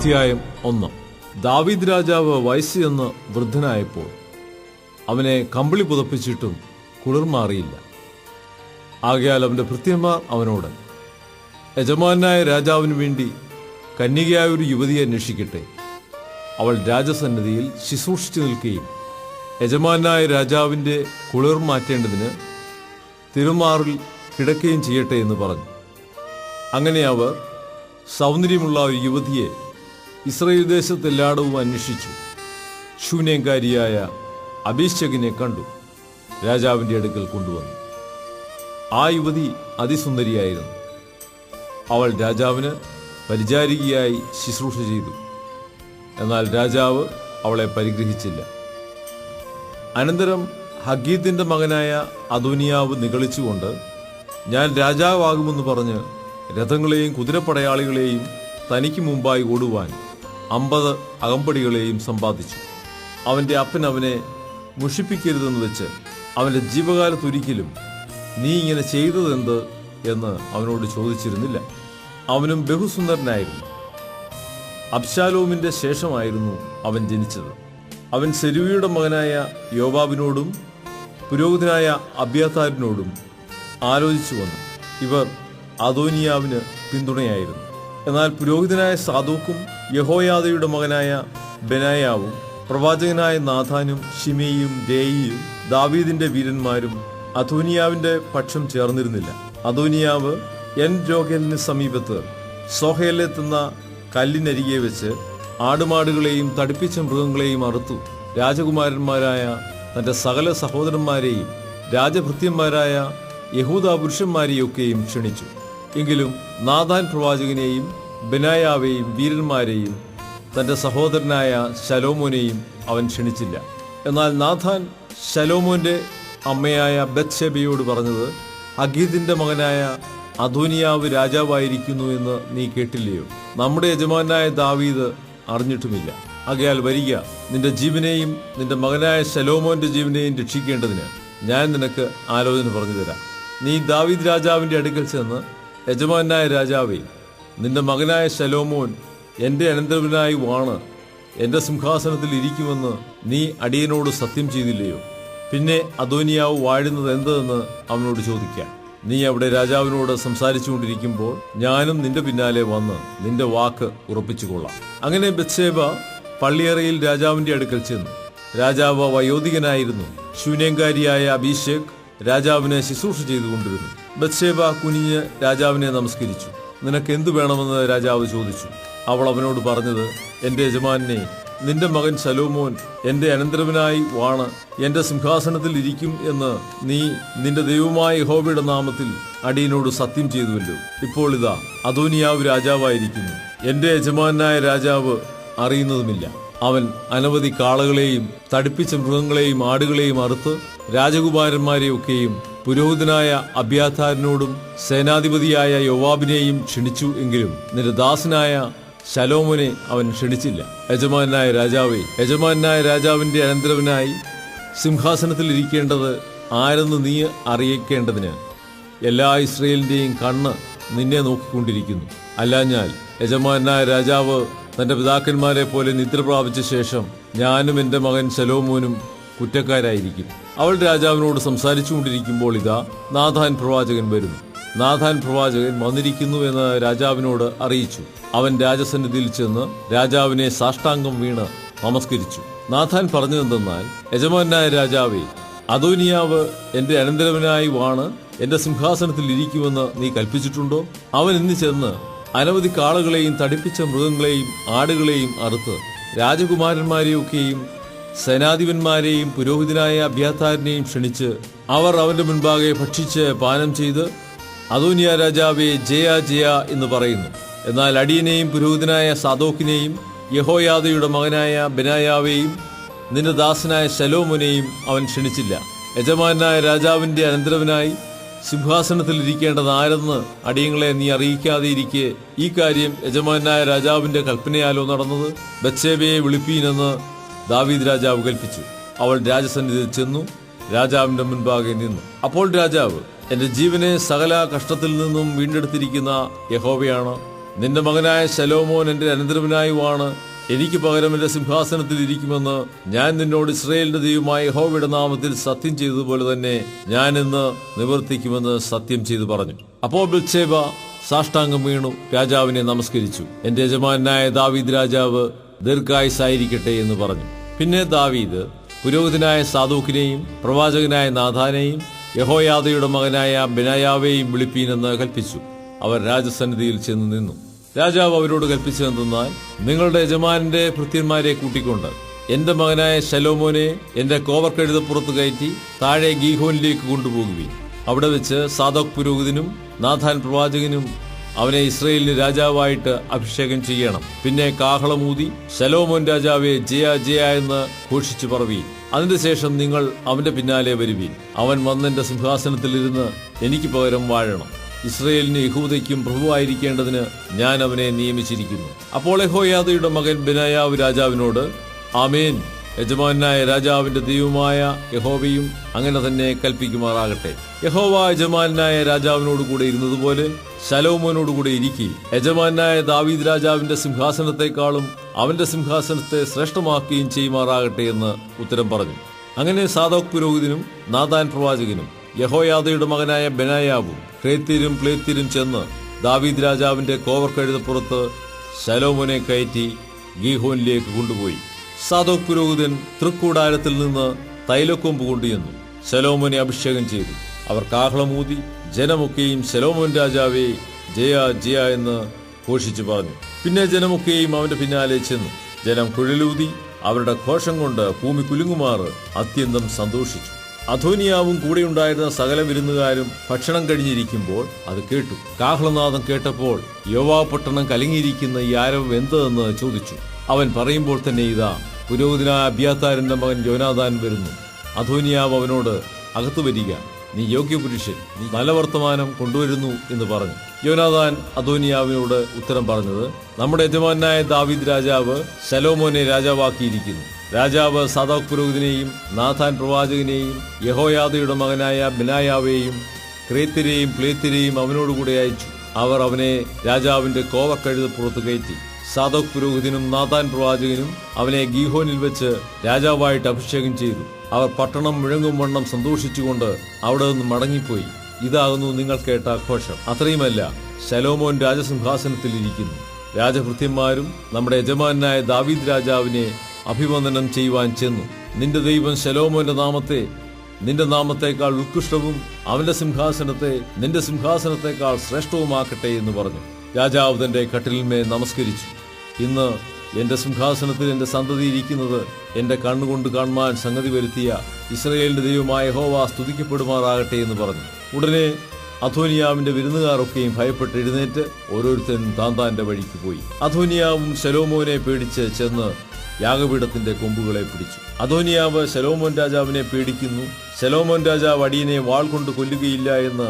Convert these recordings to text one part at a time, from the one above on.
അധ്യായം 1. ദാവീദ് രാജാവ് വയസ്സ് ചെന്ന് വൃദ്ധനായപ്പോൾ അവനെ കമ്പിളി പുതപ്പിച്ചിട്ടും കുളിർ മാറിയില്ല. ആകയാൽ അവന്റെ ഭൃത്യന്മാർ അവനോട്, യജമാനായ രാജാവിന് വേണ്ടി കന്യകയായ ഒരു യുവതിയെ അന്വേഷിക്കട്ടെ, അവൾ രാജസന്നിധിയിൽ ശുശ്രൂഷിച്ചു നിൽക്കുകയും യജമാനായ രാജാവിൻ്റെ കുളിർ മാറ്റേണ്ടതിന് തിരുമാറിൽ കിടക്കുകയും ചെയ്യട്ടെ എന്ന് പറഞ്ഞു. അങ്ങനെ അവർ സൗന്ദര്യമുള്ള ഒരു യുവതിയെ ഇസ്രായേൽ ദേശത്തെല്ലായിടവും അന്വേഷിച്ചു. ശൂന്യംകാരിയായ അബീശകിനെ കണ്ടു രാജാവിൻ്റെ അടുക്കൽ കൊണ്ടുവന്നു. ആ യുവതി അതിസുന്ദരിയായിരുന്നു. അവൾ രാജാവിന് പരിചാരികയായി ശുശ്രൂഷ ചെയ്തു. എന്നാൽ രാജാവ് അവളെ പരിഗ്രഹിച്ചില്ല. അനന്തരം ഹഗീത്തിന്റെ മകനായ അദോനിയാവ് നിഗളിച്ചുകൊണ്ട്, ഞാൻ രാജാവാകുമെന്ന് പറഞ്ഞ് രഥങ്ങളെയും കുതിരപ്പടയാളികളെയും തനിക്ക് മുമ്പായി ഓടുവാൻ 50 അകമ്പടികളെയും സമ്പാദിച്ചു. അവൻ്റെ അപ്പൻ അവനെ മുഷിപ്പിക്കരുതെന്ന് വെച്ച് അവൻ്റെ ജീവകാലത്തൊരിക്കലും നീ ഇങ്ങനെ ചെയ്തതെന്ത് എന്ന് അവനോട് ചോദിച്ചിരുന്നില്ല. അവനും ബഹുസുന്ദരനായിരുന്നു. അബ്ശാലോമിന്റെ ശേഷമായിരുന്നു അവൻ ജനിച്ചത്. അവൻ സെരൂയയുടെ മകനായ യോവാബിനോടും പുരോഹിതനായ അബ്യാഥാരിനോടും ആലോചിച്ചു വന്നു. ഇവർ അദോനിയാവിന് പിന്തുണയായിരുന്നു. എന്നാൽ പുരോഹിതനായ സാദോക്കും യഹോയാദയുടെ മകനായ ബെനായാവും പ്രവാചകനായ നാഥാനും ഷിമെയും രേയിയും ദാവീദിന്റെ വീരന്മാരും അദോനിയാവിന്റെ പക്ഷം ചേർന്നിരുന്നില്ല. അദോനിയാവ് എൻ രോഗലിന് സമീപത്ത് സോഹേലെത്തുന്ന കല്ലിനരികെ വെച്ച് ആടുമാടുകളെയും തടിപ്പിച്ച മൃഗങ്ങളെയും അറുത്തു. രാജകുമാരന്മാരായ തന്റെ സകല സഹോദരന്മാരെയും രാജഭൃത്യന്മാരായ യഹൂദ പുരുഷന്മാരെയൊക്കെയും ക്ഷണിച്ചു. എങ്കിലും നാഥാൻ പ്രവാചകനെയും ബെനായാവെയും വീരന്മാരെയും തന്റെ സഹോദരനായ ശലോമോനെയും അവൻ ക്ഷണിച്ചില്ല. എന്നാൽ നാഥാൻ ശലോമോന്റെ അമ്മയായ ബത്ശേബയോട് പറഞ്ഞത്, ഹഗീദിന്റെ മകനായ അദോനിയാവ് രാജാവായിരിക്കുന്നു എന്ന് നീ കേട്ടില്ലയോ? നമ്മുടെ യജമാനായ ദാവീദ് അറിഞ്ഞിട്ടുമില്ല. ആകയാൽ വരിക, നിന്റെ ജീവനെയും നിന്റെ മകനായ ശലോമോന്റെ ജീവനെയും രക്ഷിക്കേണ്ടതിന് ഞാൻ നിനക്ക് ആലോചന പറഞ്ഞു തരാം. നീ ദാവീദ് രാജാവിന്റെ അടുക്കൽ ചെന്ന്, യജമാനായ രാജാവേ, നിന്റെ മകനായ ശലോമോൻ എൻ്റെ അനന്തരവനായി വാണ് എൻ്റെ സിംഹാസനത്തിൽ ഇരിക്കുമെന്ന് നീ അടിയനോട് സത്യം ചെയ്തില്ലയോ? പിന്നെ അദോനിയാവ് വാഴുന്നത് എന്തെന്ന് അവനോട് ചോദിക്കാം. നീ അവിടെ രാജാവിനോട് സംസാരിച്ചുകൊണ്ടിരിക്കുമ്പോൾ ഞാനും നിന്റെ പിന്നാലെ വന്ന് നിന്റെ വാക്ക് ഉറപ്പിച്ചുകൊള്ളാം. അങ്ങനെ ബത്ശേബ പള്ളിയറയിൽ രാജാവിന്റെ അടുക്കൽ ചെന്നു. രാജാവ് വയോധികനായിരുന്നു. ശൂന്യംകാരിയായ അബീശേക് രാജാവിനെ ശുശ്രൂഷ ചെയ്തുകൊണ്ടിരുന്നു. ബത്ശേബ കുനിഞ്ഞ് രാജാവിനെ നമസ്കരിച്ചു. നിനക്ക് എന്തു വേണമെന്ന് രാജാവ് ചോദിച്ചു. അവൾ അവനോട് പറഞ്ഞത്, എൻ്റെ യജമാനെ, നിന്റെ മകൻ ശലോമോൻ എൻ്റെ അനന്തരവനായി വാണ് എൻ്റെ സിംഹാസനത്തിൽ ഇരിക്കും എന്ന് നീ നിന്റെ ദൈവമായ യഹോവയുടെ നാമത്തിൽ അടിയനോട് സത്യം ചെയ്തുവല്ലോ. ഇപ്പോൾ ഇതാ അദോനിയാവ് രാജാവായിരിക്കുന്നു. എൻ്റെ യജമാനായ രാജാവ് അറിയുന്നതുമില്ല. അവൻ അനവധി കാളകളെയും തടിപ്പിച്ച മൃഗങ്ങളെയും ആടുകളെയും അറുത്ത് രാജകുമാരന്മാരെയൊക്കെയും പുരോഹിതനായ അബ്യാഥാരിനോടും സേനാധിപതിയായ യോവാബിനെയും ക്ഷണിച്ചു. എങ്കിലും നിന്റെ ദാസനായ ശലോമോനെ അവൻ ക്ഷണിച്ചില്ല. യജമാനായ രാജാവേ, യജമാനായ രാജാവിന്റെ അനന്തരവനായി സിംഹാസനത്തിൽ ഇരിക്കേണ്ടത് ആരെന്ന് നീ അറിയിക്കേണ്ടതിന് എല്ലാ ഇസ്രയേലിന്റെയും കണ്ണ് നിന്നെ നോക്കിക്കൊണ്ടിരിക്കുന്നു. അല്ലാഞ്ഞാൽ യജമാനായ രാജാവ് തന്റെ പിതാക്കന്മാരെ പോലെ നിദ്ര പ്രാപിച്ച ശേഷം ഞാനും എൻ്റെ മകൻ ശലോമോനും കുറ്റക്കാരായിരിക്കും. അവൾ രാജാവിനോട് സംസാരിച്ചുകൊണ്ടിരിക്കുമ്പോൾ ഇതാ നാഥാൻ പ്രവാചകൻ വരുന്നു. നാഥാൻ പ്രവാചകൻ വന്നിരിക്കുന്നു എന്ന് രാജാവിനോട് അറിയിച്ചു. അവൻ രാജസന്നിധിയിൽ ചെന്ന് രാജാവിനെ സാഷ്ടാംഗം വീണ് നമസ്കരിച്ചു. നാഥാൻ പറഞ്ഞതെന്തെന്നാൽ, യജമാനായ രാജാവേ, അദോനിയാവ് എൻ്റെ അനന്തരവനായി വാണ് എൻ്റെ സിംഹാസനത്തിൽ ഇരിക്കുമെന്ന് നീ കൽപ്പിച്ചിട്ടുണ്ടോ? അവൻ ഇന്ന് ചെന്ന് അനവധി കാളകളെയും തടിപ്പിച്ച മൃഗങ്ങളെയും ആടുകളെയും അറുത്ത് രാജകുമാരന്മാരെയൊക്കെയും സേനാധിപന്മാരെയും പുരോഹിതനായ അബ്യാഥാരിനെയും ക്ഷണിച്ച് അവർ അവന്റെ മുൻപാകെ ഭക്ഷിച്ച് പാനം ചെയ്ത്, അദോനിയ രാജാവേ, ജയ ജയ എന്ന് പറയുന്നു. എന്നാൽ അടിയനെയും പുരോഹിതനായ സാദോക്കിനെയും യഹോയാദയുടെ മകനായ ബെനായാവെയും നിന്റെ ദാസനായ ശലോമോനെയും അവൻ ക്ഷണിച്ചില്ല. യജമാനായ രാജാവിന്റെ അനന്തരവനായി സിംഹാസനത്തിൽ ഇരിക്കേണ്ടത് ആരെന്ന് അടിയങ്ങളെ നീ അറിയിക്കാതെ ഇരിക്കെ ഈ കാര്യം യജമാനായ രാജാവിന്റെ കൽപ്പനയാലോ നടന്നത്? ബത്ശേബയെ വിളിപ്പീനെന്ന് ദാവീദ് രാജാവ് കൽപ്പിച്ചു. അവൾ രാജസന്നിധിയിൽ ചെന്നു രാജാവിന്റെ മുൻപാകെ നിന്നു. അപ്പോൾ രാജാവ്, എന്റെ ജീവനെ സകല കഷ്ടത്തിൽ നിന്നും വീണ്ടെടുത്തിരിക്കുന്ന യഹോവയാണ് നിന്റെ മകനായ ശലോമോൻ എന്റെ അനന്തരവനായുമാണ് എനിക്ക് പകരം എന്റെ സിംഹാസനത്തിൽ ഇരിക്കുമെന്ന് ഞാൻ നിന്നോട് ഇസ്രായേലിന്റെ ദൈവമായ യഹോവയുടെ നാമത്തിൽ സത്യം ചെയ്തതുപോലെ തന്നെ ഞാൻ ഇന്ന് നിവർത്തിക്കുമെന്ന് സത്യം ചെയ്തു പറഞ്ഞു. അപ്പോൾ ബത്ശേബ സാഷ്ടാംഗം വീണു രാജാവിനെ നമസ്കരിച്ചു. എന്റെ യജമാനായ ദാവീദ് രാജാവ് ദീർഘായുസ്സായിരിക്കട്ടെ എന്ന് പറഞ്ഞു. പിന്നെ ദാവീദ് പുരോഹിതനായ സാദോക്കിനെയും പ്രവാചകനായ നാഥാനെയും യഹോയാദയുടെ മകനായ ബെനായാവെയും വിളിപ്പീനെന്ന് കൽപ്പിച്ചു. അവർ രാജസന്നിധിയിൽ ചെന്ന് നിന്നു. രാജാവ് അവരോട് കൽപ്പിച്ചതെന്നാൽ, നിങ്ങളുടെ യജമാനന്റെ ഭൃത്യന്മാരെ കൂട്ടിക്കൊണ്ട് എന്റെ മകനായ ശലോമോനെ എന്റെ കോവർക്കഴുതപ്പുറത്ത് കയറ്റി താഴെ ഗീഹോനിലേക്ക് കൊണ്ടുപോകുവിൻ. അവിടെ വെച്ച് സാദോക്ക് പുരോഹിതനും നാഥാൻ പ്രവാചകനും അവനെ ഇസ്രായേലിന് രാജാവായിട്ട് അഭിഷേകം ചെയ്യണം. പിന്നെ കാഹളമൂതി ശലോമോൻ രാജാവെ ജയ ജയ എന്ന് ഘോഷിച്ചു പറവീൻ. അതിനുശേഷം നിങ്ങൾ അവന്റെ പിന്നാലെ വരുവീൻ. അവൻ വന്നെന്റെ സിംഹാസനത്തിലിരുന്ന് എനിക്ക് പകരം വാഴണം. ഇസ്രായേലിന് യഹൂദയ്ക്കും പ്രഭുവായിരിക്കേണ്ടതിന് ഞാൻ അവനെ നിയമിച്ചിരിക്കുന്നു. അപ്പോൾ യഹോയാദയുടെ മകൻ ബെനായാവ് രാജാവിനോട്, ആമേൻ, യജമാനായ രാജാവിന്റെ ദൈവമായ യഹോവയും അങ്ങനെ തന്നെ കൽപ്പിക്കുമാറാകട്ടെ. യഹോവ യജമാനായ രാജാവിനോട് കൂടെ ഇരുന്നതുപോലെ ശലോമോനോട് കൂടെ ഇരിക്കി. യജമാനായ ദാവീദ് രാജാവിന്റെ സിംഹാസനത്തെക്കാളും അവന്റെ സിംഹാസനത്തെ ശ്രേഷ്ഠമാക്കുകയും ചെയ്യുമാറാകട്ടെ എന്ന് ഉത്തരം പറഞ്ഞു. അങ്ങനെ സാദോക്ക് പുരോഹിതനും നാഥാൻ പ്രവാചകനും യഹോയാദയുടെ മകനായ ബെനായാവും ക്രേത്യരും പ്ലേത്യരും ചെന്ന് ദാവീദ് രാജാവിന്റെ കോവർക്കഴുതപ്പുറത്ത് ശലോമോനെ കയറ്റി ഗീഹോനിലേക്ക് കൊണ്ടുപോയി. സാദോക്ക് പുരോഹിതൻ തൃക്കൂടാരത്തിൽ നിന്ന് തൈലക്കൊമ്പ് കൊണ്ടുചെന്നു ശലോമോനെ അഭിഷേകം ചെയ്തു. അവർ കാഹളമൂതി ജനമൊക്കെയും ശലോമോൻ രാജാവേ ജയ ജയ എന്ന് ഘോഷിച്ചു പറഞ്ഞു. പിന്നെ ജനമൊക്കെയും അവന്റെ പിന്നാലെ ചെന്നു. ജനം കുഴലൂതി അവരുടെ ഘോഷം കൊണ്ട് ഭൂമി കുലുങ്ങുമാറ് അത്യന്തം സന്തോഷിച്ചു. അധോനിയാവും കൂടെയുണ്ടായിരുന്ന സകല വിരുന്നുകാരും ഭക്ഷണം കഴിഞ്ഞിരിക്കുമ്പോൾ അത് കേട്ടു. കാഹളനാദം കേട്ടപ്പോൾ യോവാബ് പട്ടണം കലങ്ങിയിരിക്കുന്ന ഈ ആരവം എന്തെന്ന് ചോദിച്ചു. അവൻ പറയുമ്പോൾ തന്നെ ഇതാ പുരോഹിതനായ അബ്യാഥാരിന്റെ മകൻ യോനാഥാൻ വരുന്നു. അധോനിയാവ് അവനോട്, അകത്തു വരിക, നീ യോഗ്യപുരുഷൻ, നീ നല്ല വർത്തമാനം കൊണ്ടുവരുന്നു എന്ന് പറഞ്ഞു. യോനാഥാൻ അധോനിയാവിനോട് ഉത്തരം പറഞ്ഞത്, നമ്മുടെ യജമാനായ ദാവീദ് രാജാവ് ശലോമോനെ രാജാവാക്കിയിരിക്കുന്നു. രാജാവ് സാദോക്ക് പുരോഹിതനെയും നാഥാൻ പ്രവാചകനെയും യഹോയാദയുടെ മകനായ ബെനായാവെയും ക്രേത്യരെയും പ്ലേത്യരെയും അവനോടുകൂടെ അയച്ചു. അവർ അവനെ രാജാവിന്റെ കോവർക്കഴുതപ്പുറത്ത് കയറ്റി. സാദോക്ക് പുരോഹിതനും നാഥാൻ പ്രവാചകനും അവനെ ഗീഹോനിൽ വെച്ച് രാജാവായിട്ട് അഭിഷേകം ചെയ്തു. അവർ പട്ടണം മുഴങ്ങും വണ്ണം സന്തോഷിച്ചുകൊണ്ട് അവിടെ നിന്ന് മടങ്ങിപ്പോയി. ഇതാകുന്നു നിങ്ങൾ കേട്ട ഘോഷം. അത്രയുമല്ല, ശലോമോൻ രാജസിംഹാസനത്തിൽ ഇരിക്കുന്നു. രാജഭൃത്യന്മാരും നമ്മുടെ യജമാനായ ദാവീദ് രാജാവിനെ അഭിവന്ദനം ചെയ്യുവാൻ ചെന്നു. നിന്റെ ദൈവം ശലോമോന്റെ നാമത്തെ നിന്റെ നാമത്തേക്കാൾ ഉത്കൃഷ്ടവും അവന്റെ സിംഹാസനത്തെ നിന്റെ സിംഹാസനത്തെക്കാൾ ശ്രേഷ്ഠവുമാക്കട്ടെ എന്ന് പറഞ്ഞു. രാജാവ് തന്റെ കട്ടിലിന്മേൽ നമസ്കരിച്ചു. ഇന്ന് എന്റെ സിംഹാസനത്തിൽ എന്റെ സന്തതി ഇരിക്കുന്നത് എന്റെ കണ്ണുകൊണ്ട് കാണുവാൻ സംഗതി വരുത്തിയ ഇസ്രായേലിന്റെ ദൈവമായ യഹോവ സ്തുതിക്കപ്പെടുമാറാകട്ടെ എന്ന് പറഞ്ഞു. ഉടനെ അധോനിയാവിന്റെ വിരുന്നുകാരൊക്കെയും ഭയപ്പെട്ട് എഴുന്നേറ്റ് ഓരോരുത്തരും താന്താന്റെ വഴിക്ക് പോയി. അധോനിയാവും ശലോമോനെ പേടിച്ച് ചെന്ന് യാഗപീഠത്തിന്റെ കൊമ്പുകളെ പിടിച്ചു. അധോനിയാവ് ശലോമോൻ രാജാവിനെ പേടിക്കുന്നു. ശലോമോൻ രാജാവ് അടിയനെ വാൾ കൊണ്ട് കൊല്ലുകയില്ല എന്ന്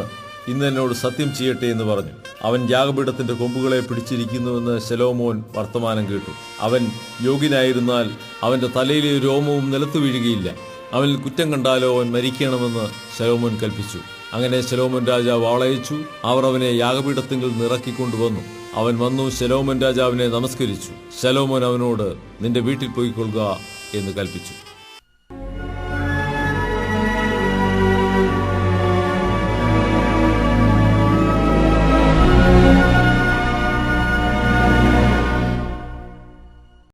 ഇന്ന് എന്നോട് സത്യം ചെയ്യട്ടെ എന്ന് പറഞ്ഞു. അവൻ യാഗപീഠത്തിന്റെ കൊമ്പുകളെ പിടിച്ചിരിക്കുന്നുവെന്ന് ശലോമോൻ വർത്തമാനം കേട്ടു. അവൻ യോഗ്യനായിരുന്നാൽ അവന്റെ തലയിലെ രോമവും നിലത്തു വീഴുകയില്ല. അവനിൽ കുറ്റം കണ്ടാലോ അവൻ മരിക്കണമെന്ന് ശലോമോൻ കൽപ്പിച്ചു. അങ്ങനെ ശലോമോൻ രാജാവ് ആളയച്ചു. അവർ അവനെ യാഗപീഠത്തിങ്കിൽ നിറക്കിക്കൊണ്ടുവന്നു. അവൻ വന്നു ശലോമോൻ രാജാവിനെ നമസ്കരിച്ചു. ശലോമോൻ അവനോട്, നിന്റെ വീട്ടിൽ പോയിക്കൊള്ളുക എന്ന് കൽപ്പിച്ചു.